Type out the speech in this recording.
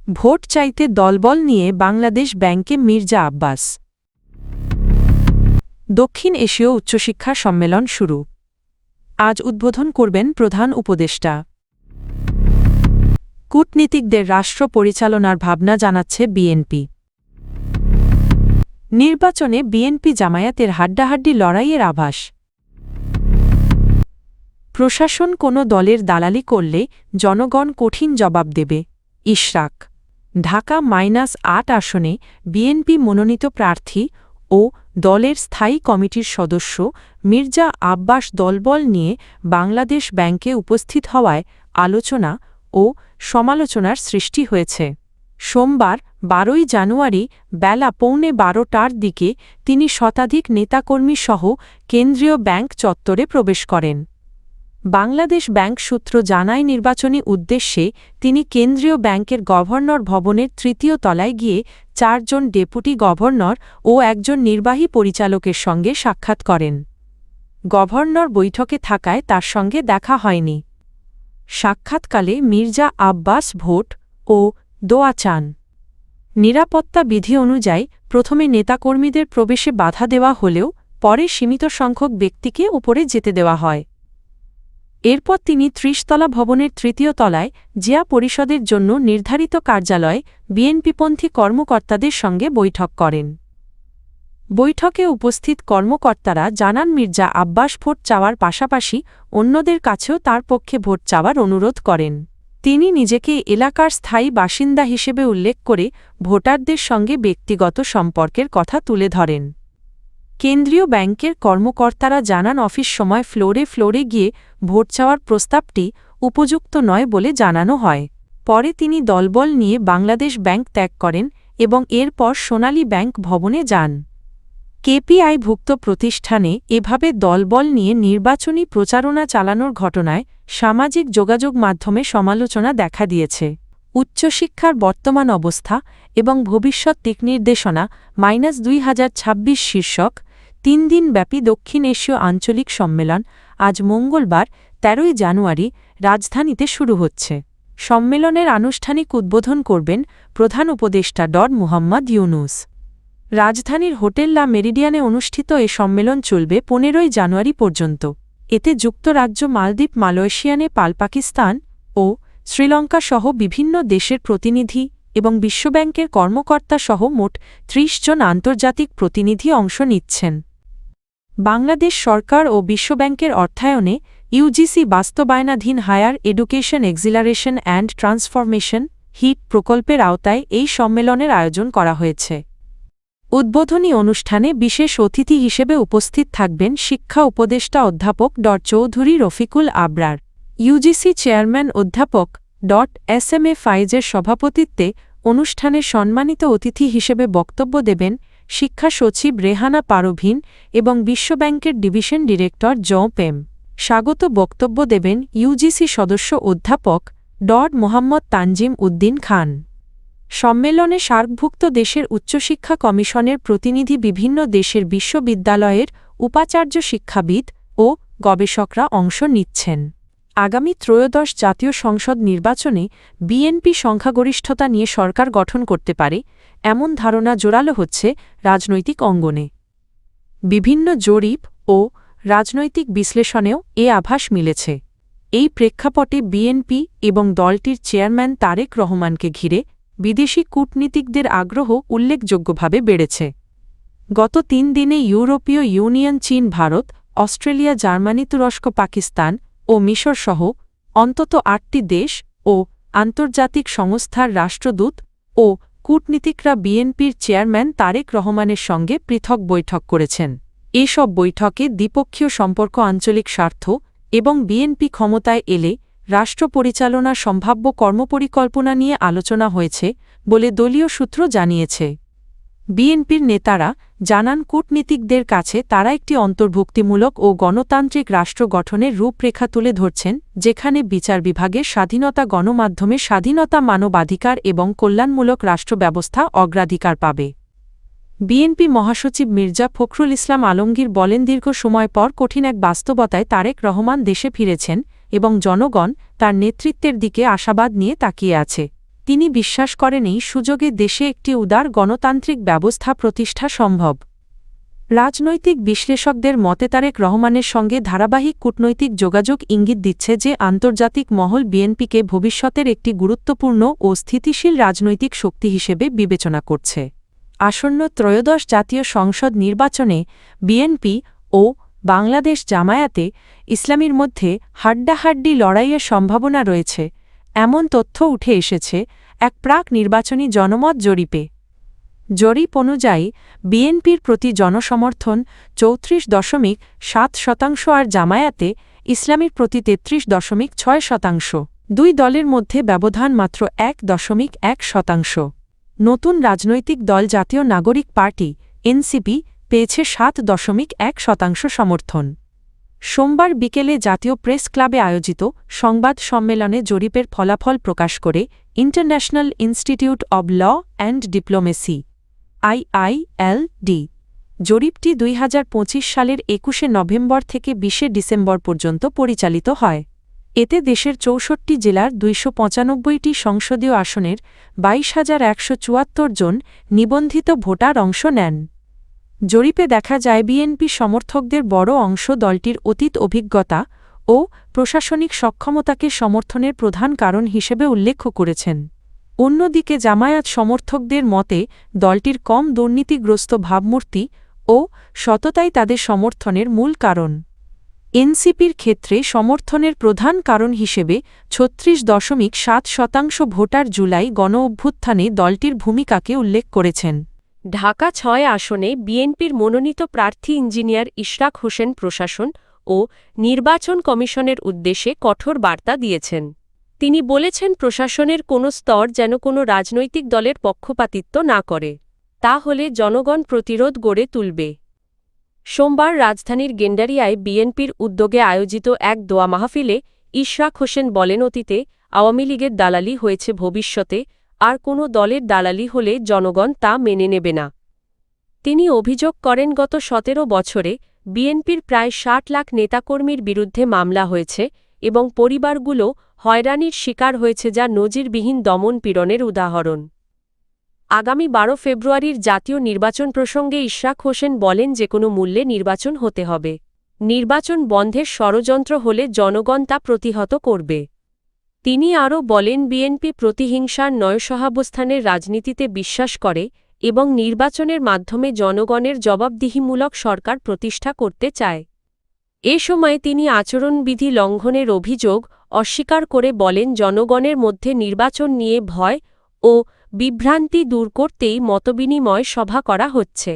Vote চাইতে দলবল নিয়ে বাংলাদেশ ব্যাংকে মির্জা আব্বাস। দক্ষিণ এশীয় উচ্চশিক্ষা সম্মেলন শুরু। আজ উদ্বোধন করবেন প্রধান উপদেষ্টা। কূটনীতিকদের রাষ্ট্র পরিচালনার ভাবনা জানাচ্ছে বিএনপি। নির্বাচনে বিএনপি জামায়াতের হাড্ডাহাড্ডি লড়াইয়ের আভাস। প্রশাসন কোনো দলের দালালি করলে জনগণ কঠিন জবাব দেবে। ইশরাক। ঢাকা -৮ আসনে বিএনপি মনোনীত প্রার্থী ও দলের স্থায়ী কমিটির সদস্য মির্জা আব্বাস দলবল নিয়ে বাংলাদেশ ব্যাংকে উপস্থিত হওয়ায় আলোচনা ও সমালোচনার সৃষ্টি হয়েছে। সোমবার ১২ই জানুয়ারি বেলা ১১:৩০টার দিকে তিনি শতাধিক নেতাকর্মীসহ কেন্দ্রীয় ব্যাংক চত্বরে প্রবেশ করেন। বাংলাদেশ ব্যাংক সূত্র জানায়, নির্বাচনী উদ্দেশ্যে তিনি কেন্দ্রীয় ব্যাংকের গভর্নর ভবনের ৩য় তলায় গিয়ে ৪ জন ডেপুটি গভর্নর ও একজন নির্বাহী পরিচালকের সঙ্গে সাক্ষাৎ করেন। গভর্নর বৈঠকে থাকায় তার সঙ্গে দেখা হয়নি। সাক্ষাৎকালে মির্জা আব্বাস ভোট ও দোয়া চান। নিরাপত্তা বিধি অনুযায়ী প্রথমে নেতাকর্মীদের প্রবেশে বাধা দেওয়া হলেও পরে সীমিত সংখ্যক ব্যক্তিকে উপরে যেতে দেওয়া হয়। এরপর তিনি ৩০ তলা ভবনের ৩য় তলায় জিয়া পরিষদের জন্য নির্ধারিত কার্যালয়ে বিএনপিপন্থী কর্মকর্তাদের সঙ্গে বৈঠক করেন। বৈঠকে উপস্থিত কর্মকর্তারা জানান, মির্জা আব্বাস ভোট চাওয়ার পাশাপাশি অন্যদের কাছেও তার পক্ষে ভোট চাওয়ার অনুরোধ করেন। তিনি নিজেকে এলাকার স্থায়ী বাসিন্দা হিসেবে উল্লেখ করে ভোটারদের সঙ্গে ব্যক্তিগত সম্পর্কের কথা তুলে ধরেন। কেন্দ্রীয় ব্যাংকের কর্মকর্তারা জানান, অফিস সময় ফ্লোরে ফ্লোরে গিয়ে ভোট চাওয়ার প্রস্তাবটি উপযুক্ত নয় বলে জানানো হয়। পরে তিনি দলবল নিয়ে বাংলাদেশ ব্যাংক ত্যাগ করেন এবং এরপর সোনালী ব্যাংক ভবনে যান। কেপিআইভুক্ত প্রতিষ্ঠানে এভাবে দলবল নিয়ে নির্বাচনী প্রচারণা চালানোর ঘটনায় সামাজিক যোগাযোগ মাধ্যমে সমালোচনা দেখা দিয়েছে। উচ্চশিক্ষার বর্তমান অবস্থা এবং ভবিষ্যৎ দিকনির্দেশনা -২০২৬ শীর্ষক ৩ দিনব্যাপী দক্ষিণ এশীয় আঞ্চলিক সম্মেলন আজ মঙ্গলবার ১৩ই জানুয়ারি রাজধানীতে শুরু হচ্ছে। সম্মেলনের আনুষ্ঠানিক উদ্বোধন করবেন প্রধান উপদেষ্টা ড. মুহাম্মদ ইউনূস। রাজধানীর হোটেল লা মেরিডিয়ানে অনুষ্ঠিত এ সম্মেলন চলবে ১৫ই জানুয়ারি পর্যন্ত। এতে যুক্তরাজ্য, মালদ্বীপ, মালয়েশিয়া, নেপাল, পাকিস্তান ও শ্রীলঙ্কা সহ বিভিন্ন দেশের প্রতিনিধি এবং বিশ্বব্যাংকের কর্মকর্তা সহ মোট ৩০ জন আন্তর্জাতিক প্রতিনিধি অংশ নিচ্ছেন। বাংলাদেশ সরকার ও বিশ্বব্যাংকের অর্থায়নে ইউজিসি বাস্তবায়নাধীন higher education acceleration and transformation HEAT প্রকল্পের আওতায় এই সম্মেলনের আয়োজন করা হয়েছে। উদ্বোধনী অনুষ্ঠানে বিশেষ অতিথি হিসেবে উপস্থিত থাকবেন শিক্ষা উপদেষ্টা অধ্যাপক ড. চৌধুরী রফিকুল আবরার। ইউজিসি চেয়ারম্যান অধ্যাপক ড. এস.এম.এ ফায়েজের সভাপতিত্বে অনুষ্ঠানে সম্মানিত অতিথি হিসেবে বক্তব্য দেবেন শিক্ষা সচিব রেহানা পারভীন এবং বিশ্বব্যাংকের ডিভিশন ডিরেক্টর জ.পেম। স্বাগত বক্তব্য দেবেন ইউজিসি সদস্য অধ্যাপক ড. মোহাম্মদ তানজিম উদ্দিন খান। সম্মেলনে সার্কভুক্ত দেশের উচ্চশিক্ষা কমিশনের প্রতিনিধি, বিভিন্ন দেশের বিশ্ববিদ্যালয়ের উপাচার্য, শিক্ষাবিদ ও গবেষকরা অংশ নিচ্ছেন। আগামী ত্রয়োদশ জাতীয় সংসদ নির্বাচনে বিএনপি সংখ্যাগরিষ্ঠতা নিয়ে সরকার গঠন করতে পারে, এমন ধারণা জোরালো হচ্ছে রাজনৈতিক অঙ্গনে। বিভিন্ন জরিপ ও রাজনৈতিক বিশ্লেষণেও এ আভাস মিলেছে। এই প্রেক্ষাপটে বিএনপি এবং দলটির চেয়ারম্যান তারেক রহমানকে ঘিরে বিদেশি কূটনীতিকদের আগ্রহ উল্লেখযোগ্যভাবে বেড়েছে। গত ৩ দিনে ইউরোপীয় ইউনিয়ন, চীন, ভারত, অস্ট্রেলিয়া, জার্মানি, তুরস্ক, পাকিস্তান ও মিশর সহ অন্তত ৮টি দেশ ও আন্তর্জাতিক সংস্থার রাষ্ট্রদূত ও কূটনীতিকরা বিএনপির চেয়ারম্যান তারেক রহমানের সঙ্গে পৃথক বৈঠক করেছেন। এসব বৈঠকে দ্বিপক্ষীয় সম্পর্ক, আঞ্চলিক স্বার্থ এবং বিএনপি ক্ষমতায় এলে রাষ্ট্র পরিচালনার সম্ভাব্য কর্মপরিকল্পনা নিয়ে আলোচনা হয়েছে বলে দলীয় সূত্র জানিয়েছে। বিএনপির নেতারা জানান, কূটনীতিকদের কাছে তারা একটি অন্তর্ভুক্তিমূলক ও গণতান্ত্রিক রাষ্ট্র গঠনের রূপরেখা তুলে ধরছেন, যেখানে বিচার বিভাগের স্বাধীনতা, গণমাধ্যমের স্বাধীনতা, মানবাধিকার এবং কল্যাণমূলক রাষ্ট্র ব্যবস্থা অগ্রাধিকার পাবে। বিএনপি মহাসচিব মির্জা ফখরুল ইসলাম আলমগীর বলেন, দীর্ঘ সময় পর কঠিন এক বাস্তবতায় তারেক রহমান দেশে ফিরেছেন এবং জনগণ তার নেতৃত্বের দিকে আশাবাদ নিয়ে তাকিয়ে আছে। তিনি বিশ্বাস করেন এই সুযোগে দেশে একটি উদার গণতান্ত্রিক ব্যবস্থা প্রতিষ্ঠা সম্ভব। রাজনৈতিক বিশ্লেষকদের মতে তারেক রহমানের সঙ্গে ধারাবাহিক কূটনৈতিক যোগাযোগ ইঙ্গিত দিচ্ছে যে আন্তর্জাতিক মহল বিএনপিকে ভবিষ্যতের একটি গুরুত্বপূর্ণ ও স্থিতিশীল রাজনৈতিক শক্তি হিসেবে বিবেচনা করছে। আসন্ন ত্রয়োদশ জাতীয় সংসদ নির্বাচনে বিএনপি ও বাংলাদেশ জামায়াতে ইসলামীর মধ্যে হাড্ডাহাড্ডি লড়াইয়ের সম্ভাবনা রয়েছে, এমন তথ্য উঠে এসেছে এক প্রাক নির্বাচনী জনমত জরিপে। জরিপ অনুযায়ী বিএনপির প্রতি জনসমর্থন ৩৪.৭% আর জামায়াতে ইসলামীর প্রতি ৩৩.৬%। দুই দলের মধ্যে ব্যবধান মাত্র ১.১%। নতুন রাজনৈতিক দল জাতীয় নাগরিক পার্টি এনসিপি পেয়েছে ৭.১% সমর্থন। সোমবার বিকেলে জাতীয় প্রেস ক্লাবে আয়োজিত সংবাদ সম্মেলনে জরিপের ফলাফল প্রকাশ করে international institute of law and diplomacy IILD জরিপটি ২০২৫ সালের ২১শে নভেম্বর থেকে ২০শে ডিসেম্বর পর্যন্ত পরিচালিত হয়। এতে দেশের ৬৪ জেলার ২৯৫টি সংসদীয় আসনের ২২,১৭৪ জন নিবন্ধিত ভোটার অংশ নেন। জরিপে দেখা যায় বিএনপি সমর্থকদের বড় অংশ দলটির অতীত অভিজ্ঞতা ও প্রশাসনিক সক্ষমতাকে সমর্থনের প্রধান কারণ হিসেবে উল্লেখ করেছেন। অন্যদিকে জামায়াত সমর্থকদের মতে দলটির কম দুর্নীতিগ্রস্ত ভাবমূর্তি ও সততাই তাদের সমর্থনের মূল কারণ। এনসিপির ক্ষেত্রে সমর্থনের প্রধান কারণ হিসেবে ৩৬.৭% ভোটার জুলাই গণঅভ্যুত্থানে দলটির ভূমিকাকে উল্লেখ করেছেন। ঢাকা ৬ আসনে বিএনপির মনোনীত প্রার্থী ইঞ্জিনিয়ার ইশরাক হোসেন প্রশাসন ও নির্বাচন কমিশনের উদ্দেশ্যে কঠোর বার্তা দিয়েছেন। তিনি বলেছেন প্রশাসনের কোনো স্তর যেন কোনো রাজনৈতিক দলের পক্ষপাতিত্ব না করে, তা হলে জনগণ প্রতিরোধ গড়ে তুলবে। সোমবার রাজধানীর গেন্ডারিয়ায় বিএনপির উদ্যোগে আয়োজিত এক দোয়া মাহফিলে ইশরাক হোসেন বলেন, অতীতে আওয়ামী লীগের দালালি হয়েছে, ভবিষ্যতে আর কোনো দলের দালালি হলে জনগণ তা মেনে নেবে না। তিনি অভিযোগ করেন গত ১৭ বছরে বিএনপির প্রায় ৬০ লাখ নেতাকর্মীর বিরুদ্ধে মামলা হয়েছে এবং পরিবারগুলো হয়রানির শিকার হয়েছে, যা নজিরবিহীন দমন পীড়নের উদাহরণ। আগামী ১২ ফেব্রুয়ারির জাতীয় নির্বাচন প্রসঙ্গে ইশরাক হোসেন বলেন, যে কোনো মূল্যে নির্বাচন হতে হবে। নির্বাচন বন্ধের ষড়যন্ত্র হলে জনগণ তা প্রতিহত করবে। তিনি আরও বলেন, বিএনপি প্রতিহিংসার নয়, সহাবস্থানের রাজনীতিতে বিশ্বাস করে এবং নির্বাচনের মাধ্যমে জনগণের জবাবদিহিমূলক সরকার প্রতিষ্ঠা করতে চায়। এ সময় তিনি আচরণবিধি লঙ্ঘনের অভিযোগ অস্বীকার করে বলেন, জনগণের মধ্যে নির্বাচন নিয়ে ভয় ও বিভ্রান্তি দূর করতেই মতবিনিময় সভা করা হচ্ছে।